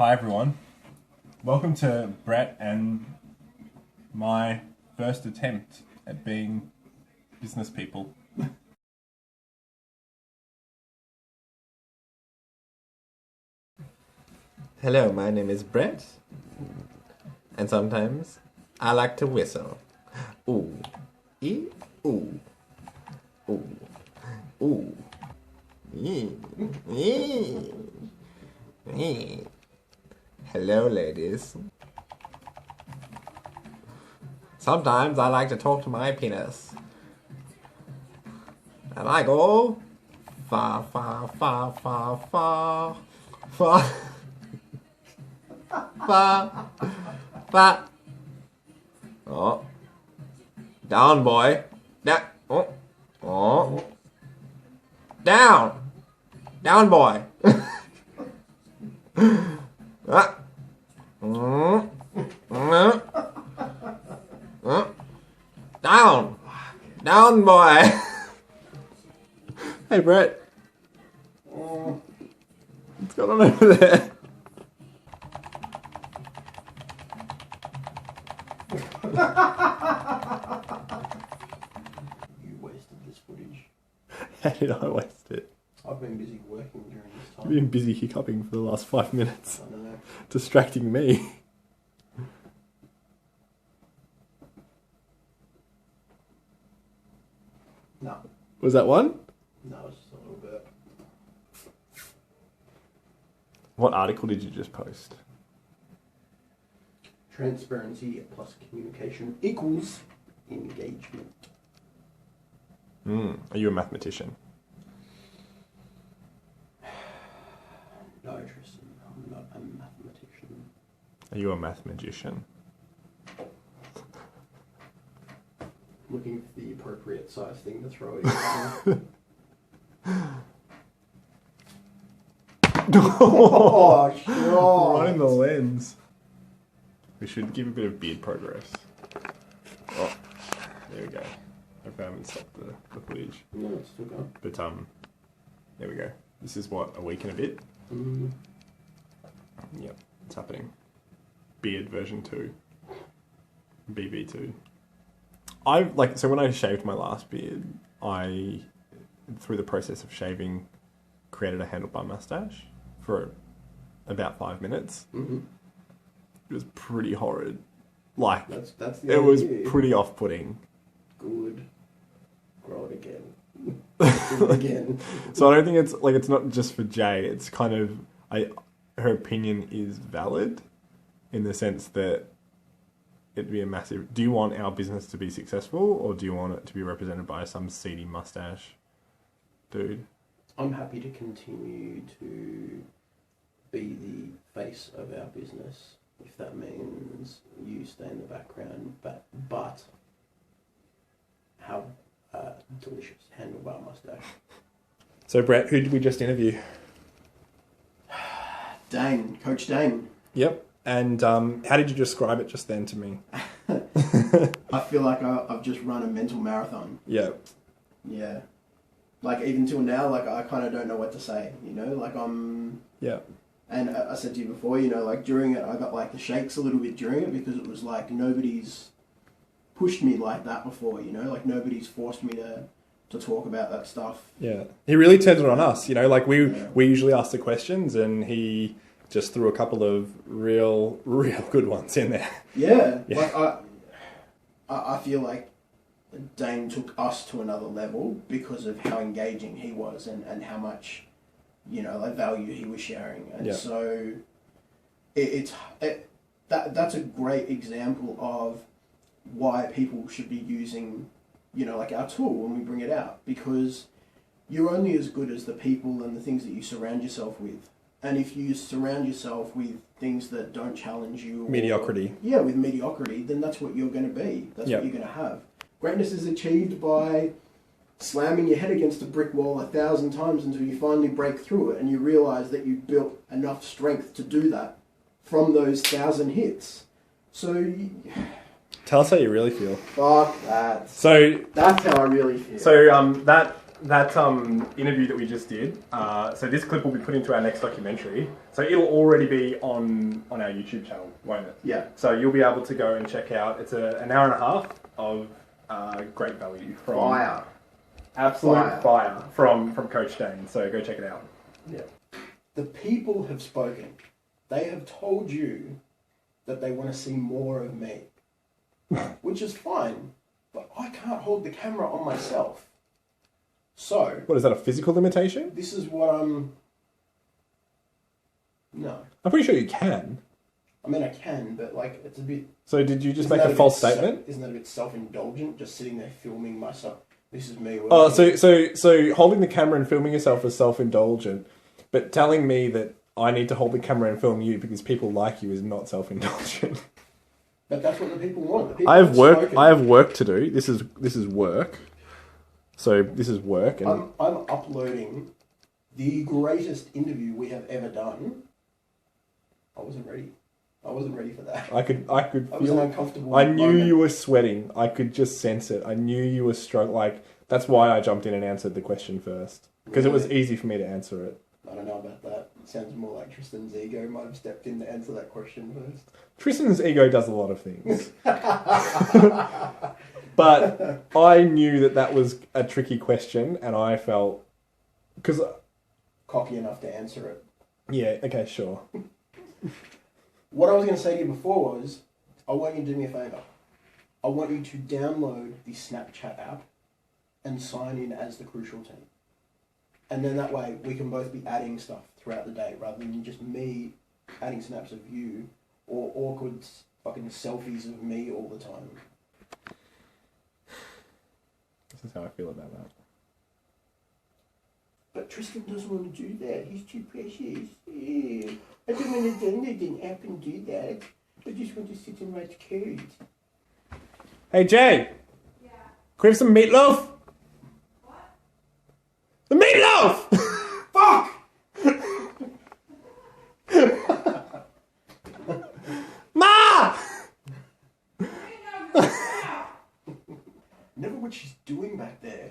Hi everyone. Welcome to Brett and my first attempt at being business people. Hello, my name is Brett, and sometimes I like to whistle. Ooh, ee, ooh, ooh, ooh, ee, ee, ee. Hello, ladies. Sometimes I like to talk to my penis, and I go fa fa fa fa fa fa. Fa. Fa. Oh. Down, boy. Down. Oh. Oh. Down. Down, boy. Ah. Down. Down, boy. Hey, Brett. What's going on over there? You wasted this footage. How did I waste it? I've been busy working during this I've time. been busy hiccuping for the last 5 minutes, I know. distracting me. No, Was that one? it's just a little bit. What article did you just post? Transparency plus communication equals engagement. Are you a mathematician? No, Tristan, I'm not a mathematician. Are you a math magician? Looking for the appropriate size thing to throw at you. Oh, sure. Right in the lens. We should give a bit of beard progress. Oh, there we go. Hope I haven't stopped the footage. No, it's still going. But there we go. This is what, a week and a bit? Yep, it's happening. Beard version 2. BB2. So when I shaved my last beard, I, through the process of shaving, created a handlebar mustache for about 5 minutes. Mm-hmm. It was pretty horrid. Like, That's the it was idea. pretty off-putting. Good. Grow it again. Do it again. So I don't think it's not just for Jay. It's kind of, her opinion is valid in the sense that it'd be a massive... Do you want our business to be successful, or do you want it to be represented by some seedy mustache dude? I'm happy to continue to be the face of our business, if that means you stay in the background, but have a delicious handlebar mustache. So Brett, who did we just interview? Dane, Coach Dane. Yep. And how did you describe it just then to me? I feel like I've just run a mental marathon. Yeah. Yeah. Like, even till now, like, I kind of don't know what to say, you know? Like, Yeah. And I said to you before, you know, like, during it, I got, like, the shakes a little bit during it because it was, like, nobody's pushed me like that before, you know? Like, nobody's forced me to talk about that stuff. Yeah. He really turned it on us, you know? Like, we usually ask the questions, and he just threw a couple of real good ones in there. Yeah. Yeah. Like, I feel like Dane took us to another level because of how engaging he was and how much, you know, like, value he was sharing. And Yeah. so that's a great example of why people should be using, you know, like, our tool when we bring it out, because you're only as good as the people and the things that you surround yourself with. And if you surround yourself with things that don't challenge you... Mediocrity. With mediocrity, then that's what you're going to be. That's Yep. what you're going to have. Greatness is achieved by slamming your head against a brick wall 1,000 times until you finally break through it and you realise that you built enough strength to do that from those 1,000 hits. So... Tell us how you really feel. Fuck that. So That's how I really feel. So that that interview that we just did. So this clip will be put into our next documentary. So it'll already be on our YouTube channel, won't it? Yeah. So you'll be able to go and check out. It's an hour and a half of great value from Fire. absolute fire from Coach Dane. So go check it out. Yeah. The people have spoken. They have told you that they want to see more of me, which is fine, but I can't hold the camera on myself. So, What is that, a physical limitation? this is what I'm... No. I'm pretty sure you can. I mean, I can, but, like, it's a bit... So did you just isn't make that a false bit statement? Isn't that a bit self-indulgent, just sitting there filming myself? This is me. Oh, so holding the camera and filming yourself is self-indulgent, but telling me that I need to hold the camera and film you because people like you is not self-indulgent. But that's what the people want. The people I have have work. spoken. I have work to do. This is work. So this is work, and I'm uploading the greatest interview we have ever done. I wasn't ready. I wasn't ready for that. I could It was an feel. uncomfortable I knew moment. you were sweating. I could just sense it. I knew you were struggling. Like that's why I jumped in and answered the question first because it was easy for me to answer it. I don't know about that. It sounds more like Tristan's ego might have stepped in to answer that question first. Tristan's ego does a lot of things. But I knew that was a tricky question, and I felt... Because... Cocky enough to answer it. Yeah, okay, sure. What I was going to say to you before was, I want you to do me a favour. I want you to download the Snapchat app and sign in as the Crucial Team. And then that way we can both be adding stuff throughout the day rather than just me adding snaps of you or awkward fucking selfies of me all the time. This is how I feel about that. But Tristan doesn't want to do that. He's too precious. Yeah. I don't want to download an app and do that. I just want to sit and write code. Hey, Jay! Yeah? Can we have some meatloaf? What? The meatloaf! Fuck! Ma! Never what she's doing back there.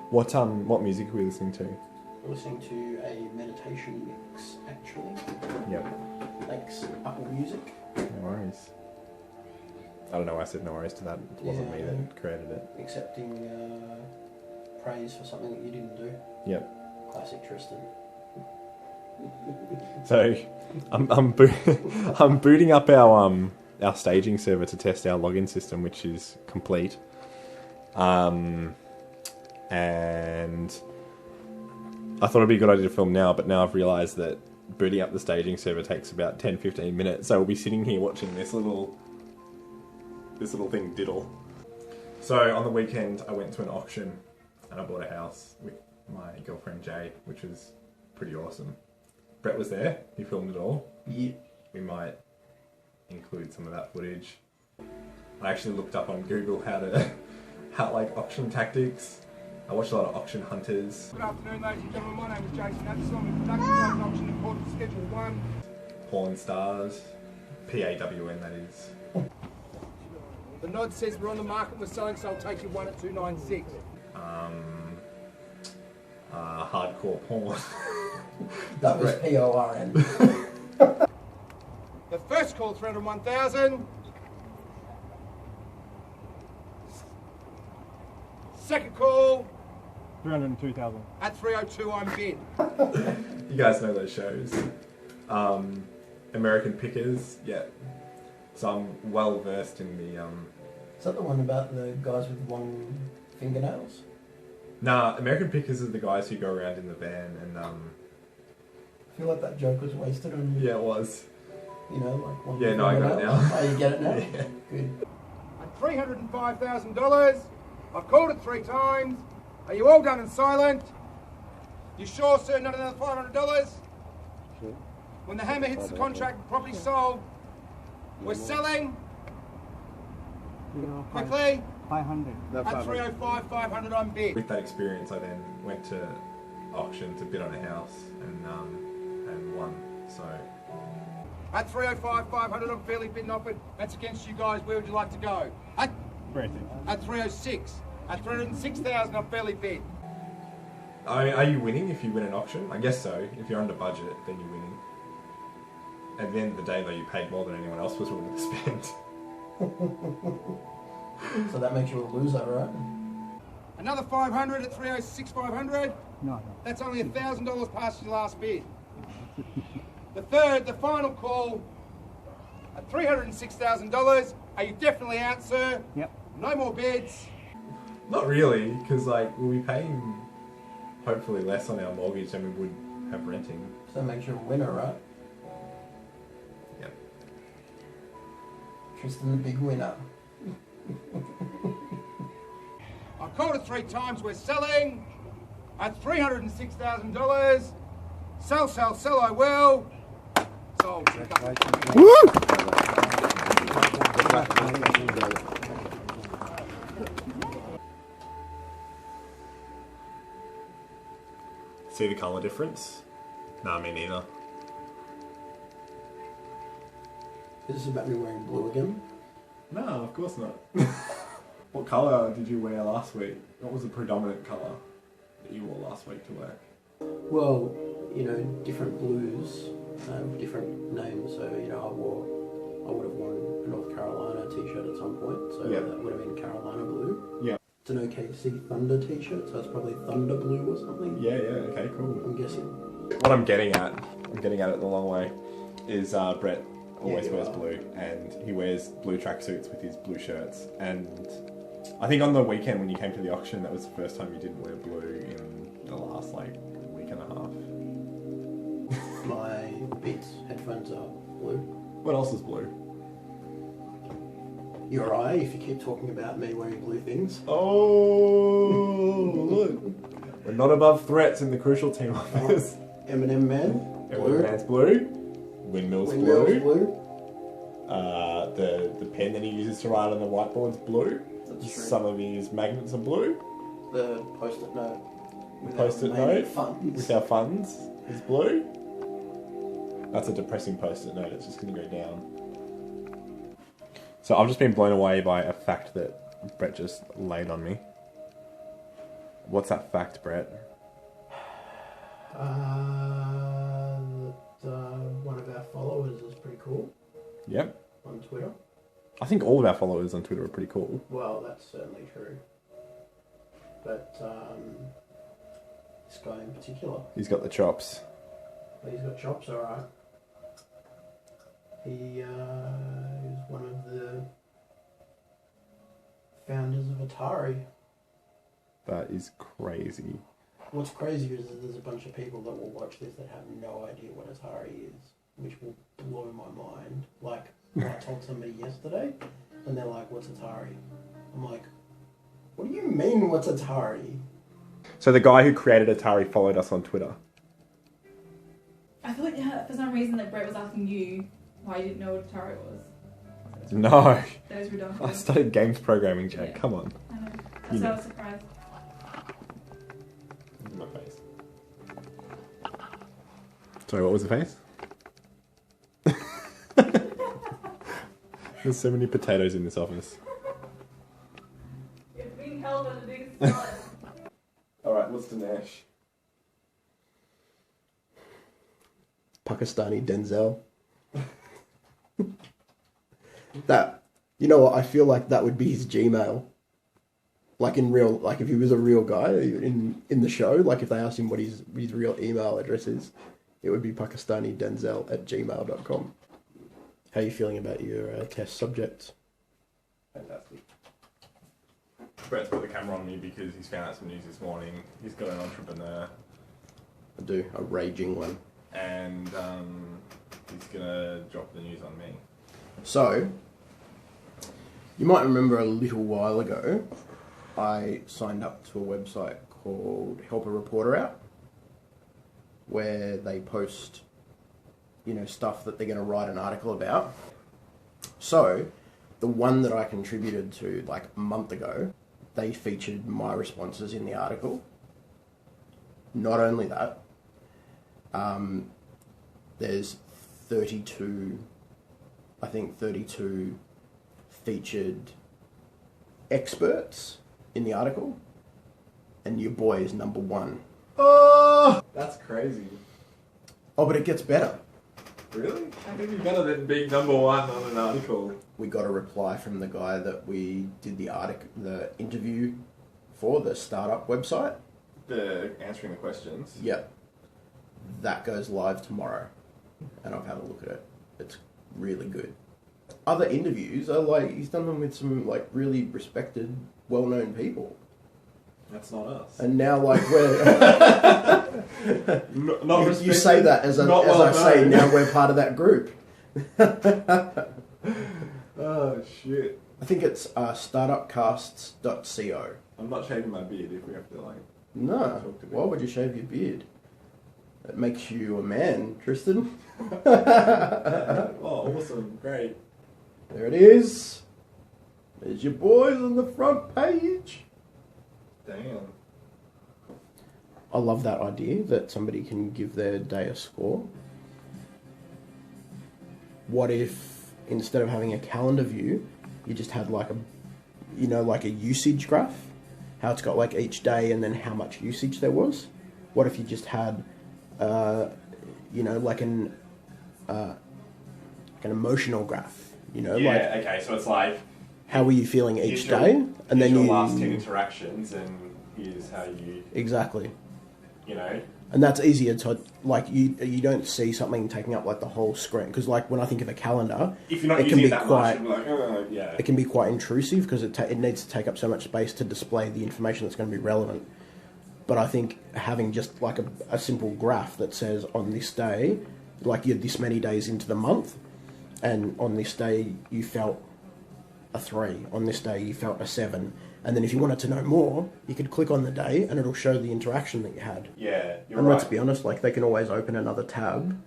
What music are we listening to? We're listening to a meditation mix, actually. Yep. Thanks, Apple Music. No worries. I don't know why I said no worries to that. It wasn't me Yeah. that created it. Accepting praise for something that you didn't do. Yep. Classic Tristan. So, I'm booting up our staging server to test our login system, which is complete. And I thought it'd be a good idea to film now, but now I've realised that booting up the staging server takes about 10-15 minutes. So we'll be sitting here watching this little thing diddle. So on the weekend, I went to an auction and I bought a house with my girlfriend Jay, which was pretty awesome. Brett was there. He filmed it all. Yeah. We might include some of that footage. I actually looked up on Google how like auction tactics. I watched a lot of Auction Hunters. Good afternoon, ladies and gentlemen. My name is Jason Addison. Production Zone Auction Important Schedule 1. Porn Stars. PAWN, that is. The nod says we're on the market, we're selling, so I'll take you one at 296. Hardcore porn. That was PORN. The first call, 301,000. Second call, 302,000. at 302 I'm bid. You guys know those shows. American Pickers, yeah. So I'm well versed in the Is that the one about the guys with long fingernails? Nah, American Pickers is the guys who go around in the van and I feel like that joke was wasted on you. yeah, it was. You know, like one Yeah, no, I got it fingernail. now. Oh, you get it now? Yeah. Good. At $305,000. I've called it 3 times. Are you all done and silent? You sure, sir, not another $500? Sure. When the hammer hits the contract, the property's sold. We're selling quickly 500. at 305, 500 on bid. With that experience, I then went to auction to bid on a house and won. So At 305, 500 on fairly bid and offered. That's against you guys. Where would you like to go? At 306. At 306,000 on fairly bid. I mean, are you winning if you win an auction? I guess so. If you're under budget, then you're winning. At the end of the day, though, you paid more than anyone else was willing to spend. So that makes you a loser, right? Another 500 at 306 500. No, no. That's only $1,000 past your last bid. The final call at $306,000. Are you definitely out, sir? Yep. No more bids. Not really, because like we'll be paying hopefully less on our mortgage than we would have renting. So that makes you a winner, right? Yep. Tristan, the big winner. I've called it 3 times. We're selling at $306,000. Sell, sell, sell, I will. Sold. See the colour difference? Nah, me neither. Is this about me wearing blue again? No, of course not. What colour did you wear last week? What was the predominant colour that you wore last week to work? Well, you know, different blues have different names. So, you know, I would have worn a North Carolina t-shirt at some point. So Yeah. that would have been Carolina blue. Yeah. It's an OKC Thunder t-shirt, so it's probably Thunder blue or something. Yeah, okay, cool. I'm guessing. What I'm getting at it the long way, is Brett always Yeah, you wears are. blue, and he wears blue tracksuits with his blue shirts. And I think on the weekend when you came to the auction, that was the first time you didn't wear blue in the last like week and a half. My Beats headphones are blue. What else is blue? You're right if you keep talking about me wearing blue things. Oh, look. We're not above threats in the Crucial Team office. Eminem Man, blue. Man's blue. Windmill's Windmills blue. blue. The pen that he uses to write on the whiteboard's blue. That's true. Some of his magnets are blue. The post-it note. with Post-it our remaining note funds. with our funds is blue. That's a depressing post-it note. It's just going to go down. So I've just been blown away by a fact that Brett just laid on me. What's that fact, Brett? One of our followers is pretty cool Yep. on Twitter. I think all of our followers on Twitter are pretty cool. Well, that's certainly true. But this guy in particular, He's got the chops. he's got chops, alright. He is one of the founders of Atari. That is crazy. What's crazy is that there's a bunch of people that will watch this that have no idea what Atari is, which will blow my mind. Like, I told somebody yesterday, and they're like, "What's Atari?" I'm like, "What do you mean, what's Atari?" So the guy who created Atari followed us on Twitter. I thought for some reason that Brett was asking you why you didn't know what Atari was. No. That is I ridiculous. studied games programming, Jake. Yeah. Come on. I know. You That's why know. I was surprised. My face. Sorry, what was the face? There's so many potatoes in this office. It's being held on the biggest salad. Alright, what's Dinesh? Pakistani Denzel. That, you know what, I feel like that would be his Gmail. Like in real, like if he was a real guy in the show, like if they asked him what his real email address is, it would be pakistanidenzel@gmail.com. How are you feeling about your test subjects? Fantastic. Brett's put the camera on me because he's found out some news this morning. He's got an entrepreneur I do, a raging one. and he's gonna drop the news on me. So, you might remember a little while ago, I signed up to a website called Help a Reporter Out, where they post, you know, stuff that they're going to write an article about. So, the one that I contributed to like a month ago, they featured my responses in the article. Not only that, there's 32 featured experts in the article, and your boy is number one. Oh, that's crazy. Oh, but it gets better. Really? How can it be better than being number one on an article? We got a reply from the guy that we did the interview for, the startup website. The answering the questions. Yep. That goes live tomorrow. And I've had a look at it. It's really good. Other interviews are like, he's done them with some like really respected, well-known people. That's not us. And now like we're... not you say that as I say, now we're part of that group. Oh, shit. I think it's startupcasts.co. I'm not shaving my beard if we have to, like... No, talk to me. why would you shave your beard? It makes you a man, Tristan. Oh, awesome. Great. There it is. There's your boys on the front page. Damn. I love that idea that somebody can give their day a score. What if instead of having a calendar view, you just had like a usage graph? How it's got like each day and then how much usage there was? What if you just had, like an emotional graph? Okay, so it's like... How were you feeling each your- day? And then your you... last 10 interactions and here's how you... Exactly. You know? And that's easier to, like, you don't see something taking up, like, the whole screen. Because, like, when I think of a calendar, If you're not it using can it be that quite... much, you're like, yeah. It can be quite intrusive because it needs to take up so much space to display the information that's going to be relevant. But I think having just, like, a simple graph that says on this day, like, you're this many days into the month, and on this day you felt a 3, on this day you felt a 7, and then if you wanted to know more, you could click on the day and it'll show the interaction that you had. Yeah, you're And right. let's be honest, like, they can always open another tab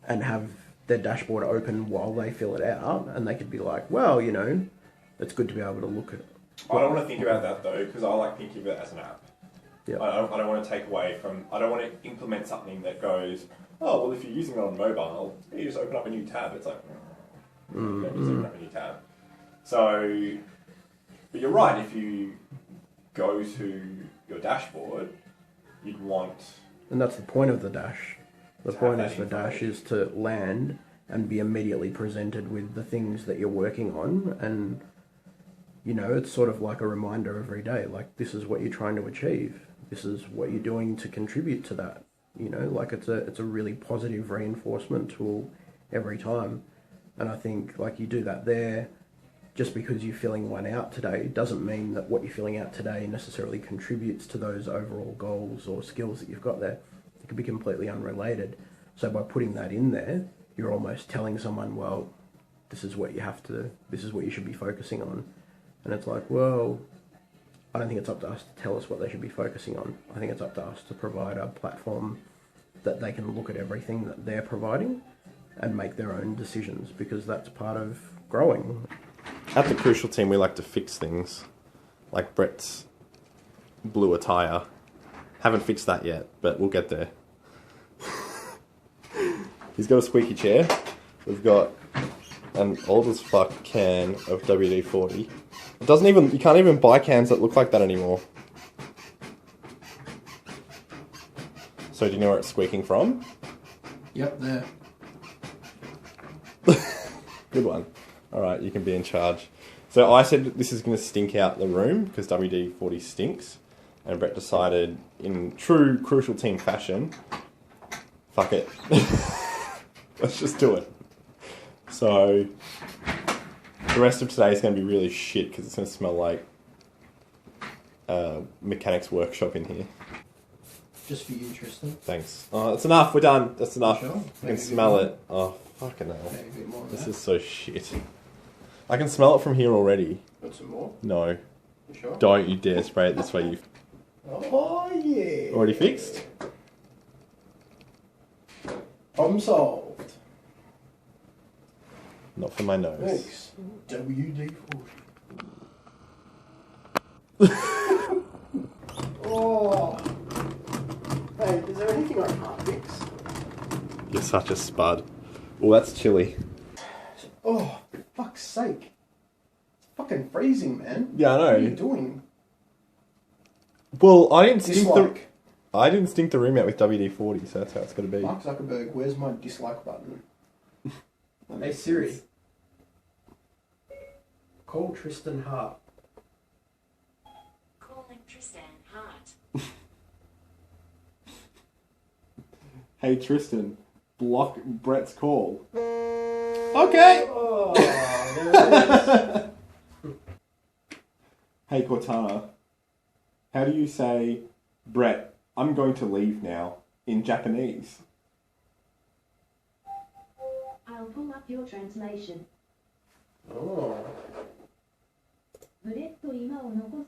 and have their dashboard open while they fill it out, and they could be like, well, it's good to be able to look at it. I don't want to think about that though, because I like thinking of it as an app. Yeah. I don't want to take away from... I don't want to implement something that goes, oh, well, if you're using it on mobile, you just open up a new tab. It's like, you don't just open up a new tab. So, but you're right, if you go to your dashboard, you'd want... And that's the point of the dash. The To point have of that the dash is to land and be immediately presented with the things that you're working on, and it's sort of like a reminder every day, like, this is what you're trying to achieve, this is what you're doing to contribute to that. Like, it's a really positive reinforcement tool every time. And I think, like, you do that there, just because you're filling one out today doesn't mean that what you're filling out today necessarily contributes to those overall goals or skills that you've got there. It could be completely unrelated. So by putting that in there, you're almost telling someone, well, this is what you should be focusing on. And it's like, well, I don't think it's up to us to tell us what they should be focusing on. I think it's up to us to provide a platform that they can look at everything that they're providing and make their own decisions, because that's part of growing. At the Crucial team, we like to fix things. Like Brett's blew a tyre. Haven't fixed that yet, but we'll get there. He's got a squeaky chair. We've got an old as fuck can of WD-40. You can't even buy cans that look like that anymore. So do you know where it's squeaking from? Yep, there. Good one. Alright, you can be in charge. So I said this is going to stink out the room because WD-40 stinks. And Brett decided, in true Crucial team fashion, fuck it. Let's just do it. So the rest of today is going to be really shit because it's going to smell like a mechanics workshop in here. Just for you, Tristan. Thanks. Oh, that's enough. We're done. That's enough. Sure. I Maybe can a bit smell more. it. Oh, fucking hell. Maybe a bit more of This that. is so shit. I can smell it from here already. Want some more? No. You sure? Don't you dare spray it this way. You Oh, yeah. already fixed? Problem solved. Not for my nose. Thanks. WD-40. Oh. Hey, is there anything I can't fix? You're such a spud. Oh, that's chilly. Oh, for fuck's sake. It's fucking freezing, man. Yeah, I know. What are you doing? Well, I didn't stink Dislike. I didn't stink the room out with WD-40, so that's how it's got to be. Mark Zuckerberg, where's my dislike button? Hey Siri, call Tristan Hart. Calling Tristan Hart. Hey Tristan, block Brett's call. Okay. Oh, there it is. Hey Cortana, how do you say, Brett, I'm going to leave now, in Japanese? I'll pull up your translation. Oh. ブレット今を残